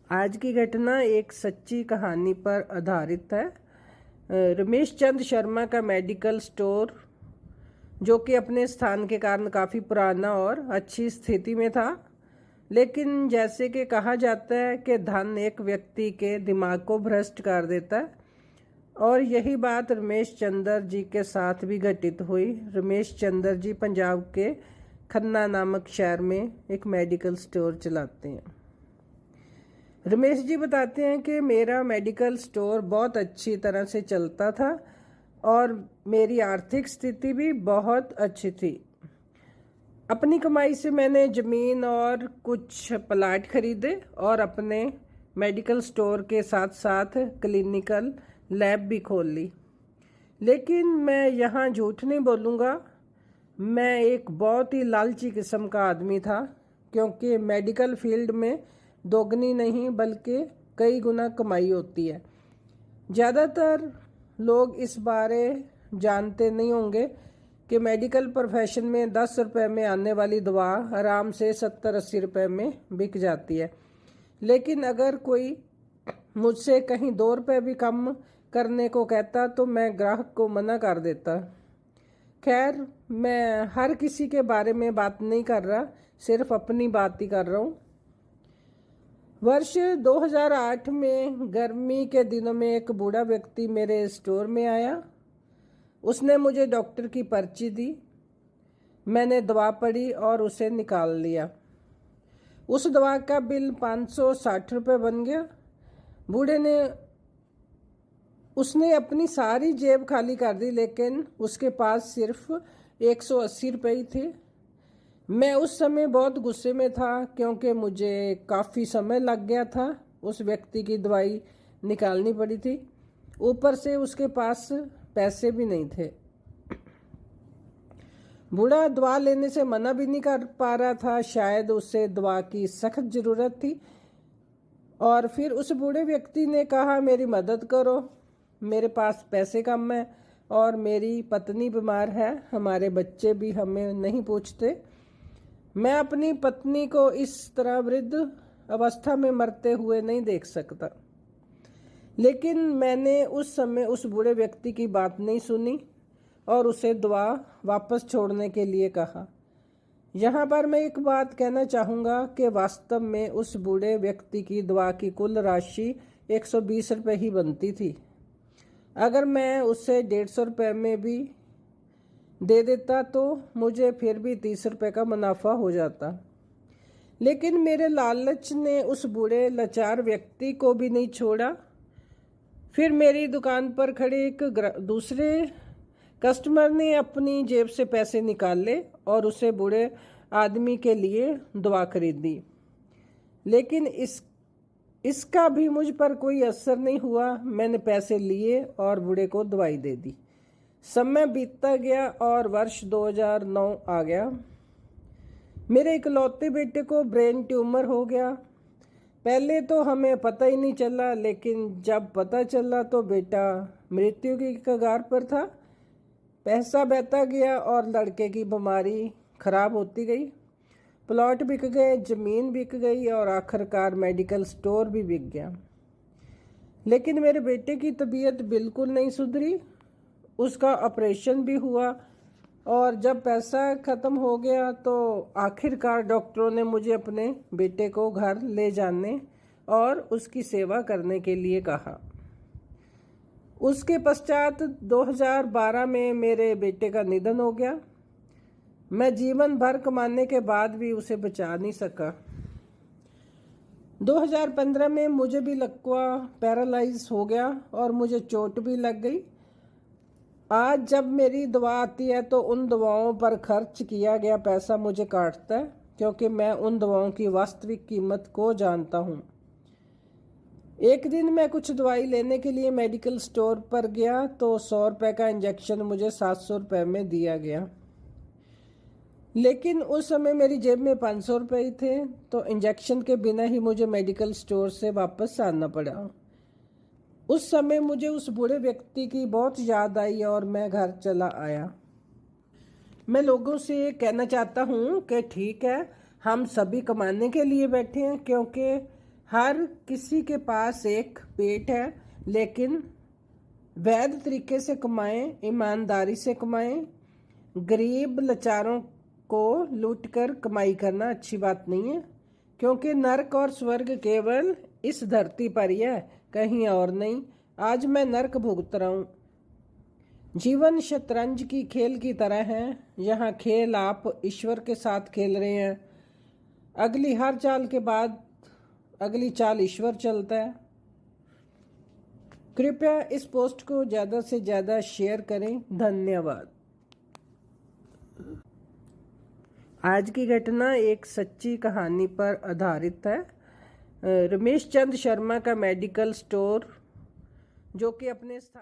आज की घटना एक सच्ची कहानी पर आधारित है। रमेश चंद्र शर्मा का मेडिकल स्टोर, जो कि अपने स्थान के कारण काफ़ी पुराना और अच्छी स्थिति में था, लेकिन जैसे कि कहा जाता है कि धन एक व्यक्ति के दिमाग को भ्रष्ट कर देता है, और यही बात रमेश चंद्र जी के साथ भी घटित हुई। रमेश चंद्र जी पंजाब के खन्ना नामक शहर में एक मेडिकल स्टोर चलाते हैं। रमेश जी बताते हैं कि मेरा मेडिकल स्टोर बहुत अच्छी तरह से चलता था और मेरी आर्थिक स्थिति भी बहुत अच्छी थी। अपनी कमाई से मैंने ज़मीन और कुछ प्लाट खरीदे और अपने मेडिकल स्टोर के साथ साथ क्लिनिकल लैब भी खोल ली। लेकिन मैं यहाँ झूठ नहीं बोलूँगा, मैं एक बहुत ही लालची किस्म का आदमी था, क्योंकि मेडिकल फील्ड में दोगुनी नहीं बल्कि कई गुना कमाई होती है। ज़्यादातर लोग इस बारे जानते नहीं होंगे कि मेडिकल प्रोफेशन में 10 रुपये में आने वाली दवा आराम से 70-80 रुपये में बिक जाती है। लेकिन अगर कोई मुझसे कहीं 2 रुपये भी कम करने को कहता तो मैं ग्राहक को मना कर देता। खैर, मैं हर किसी के बारे में बात नहीं कर रहा, सिर्फ अपनी बात ही कर रहा हूँ। वर्ष 2008 में गर्मी के दिनों में एक बूढ़ा व्यक्ति मेरे स्टोर में आया। उसने मुझे डॉक्टर की पर्ची दी। मैंने दवा पढ़ी और उसे निकाल लिया। उस दवा का बिल 560 रुपये बन गया। बूढ़े ने उसने अपनी सारी जेब खाली कर दी, लेकिन उसके पास सिर्फ 180 रुपये ही थे। मैं उस समय बहुत गुस्से में था, क्योंकि मुझे काफ़ी समय लग गया था। उस व्यक्ति की दवाई निकालनी पड़ी थी, ऊपर से उसके पास पैसे भी नहीं थे। बूढ़ा दवा लेने से मना भी नहीं कर पा रहा था, शायद उसे दवा की सख्त ज़रूरत थी। और फिर उस बूढ़े व्यक्ति ने कहा, मेरी मदद करो, मेरे पास पैसे कम है और मेरी पत्नी बीमार है, हमारे बच्चे भी हमें नहीं पूछते। मैं अपनी पत्नी को इस तरह वृद्ध अवस्था में मरते हुए नहीं देख सकता। लेकिन मैंने उस समय उस बूढ़े व्यक्ति की बात नहीं सुनी और उसे दवा वापस छोड़ने के लिए कहा। यहाँ पर मैं एक बात कहना चाहूँगा कि वास्तव में उस बूढ़े व्यक्ति की दवा की कुल राशि 120 रुपये ही बनती थी। अगर मैं उसे 150 रुपये में भी दे देता तो मुझे फिर भी 30 रुपये का मुनाफा हो जाता। लेकिन मेरे लालच ने उस बूढ़े लाचार व्यक्ति को भी नहीं छोड़ा। फिर मेरी दुकान पर खड़े एक दूसरे कस्टमर ने अपनी जेब से पैसे निकाल ले और उसे बूढ़े आदमी के लिए दवा खरीदी। लेकिन इसका भी मुझ पर कोई असर नहीं हुआ। मैंने पैसे लिए और बूढ़े को दवाई दे दी। समय बीतता गया और वर्ष 2009 आ गया। मेरे इकलौते बेटे को ब्रेन ट्यूमर हो गया। पहले तो हमें पता ही नहीं चला, लेकिन जब पता चला तो बेटा मृत्यु की कगार पर था। पैसा बहता गया और लड़के की बीमारी खराब होती गई। प्लॉट बिक गए, ज़मीन बिक गई और आखिरकार मेडिकल स्टोर भी बिक गया। लेकिन मेरे बेटे की तबीयत बिल्कुल नहीं सुधरी। उसका ऑपरेशन भी हुआ और जब पैसा ख़त्म हो गया तो आखिरकार डॉक्टरों ने मुझे अपने बेटे को घर ले जाने और उसकी सेवा करने के लिए कहा। उसके पश्चात 2012 में मेरे बेटे का निधन हो गया। मैं जीवन भर कमाने के बाद भी उसे बचा नहीं सका। 2015 में मुझे भी लकवा पैरालाइज हो गया और मुझे चोट भी लग गई। आज जब मेरी दवा आती है तो उन दवाओं पर खर्च किया गया पैसा मुझे काटता है, क्योंकि मैं उन दवाओं की वास्तविक कीमत को जानता हूँ। एक दिन मैं कुछ दवाई लेने के लिए मेडिकल स्टोर पर गया तो 100 रुपये का इंजेक्शन मुझे 700 रुपये में दिया गया। लेकिन उस समय मेरी जेब में 500 रुपये ही थे, तो इंजेक्शन के बिना ही मुझे मेडिकल स्टोर से वापस आना पड़ा। उस समय मुझे उस बूढ़े व्यक्ति की बहुत याद आई और मैं घर चला आया। मैं लोगों से कहना चाहता हूँ कि ठीक है, हम सभी कमाने के लिए बैठे हैं, क्योंकि हर किसी के पास एक पेट है, लेकिन वैध तरीके से कमाएं, ईमानदारी से कमाएं। गरीब लाचारों को लूटकर कमाई करना अच्छी बात नहीं है, क्योंकि नरक और स्वर्ग केवल इस धरती पर ही है, कहीं और नहीं। आज मैं नरक भुगत रहा हूँ। जीवन शतरंज की खेल की तरह है। यहाँ खेल आप ईश्वर के साथ खेल रहे हैं। अगली हर चाल के बाद अगली चाल ईश्वर चलता है। कृपया इस पोस्ट को ज़्यादा से ज़्यादा शेयर करें। धन्यवाद। आज की घटना एक सच्ची कहानी पर आधारित है। रमेश चंद शर्मा का मेडिकल स्टोर, जो कि अपने स्थान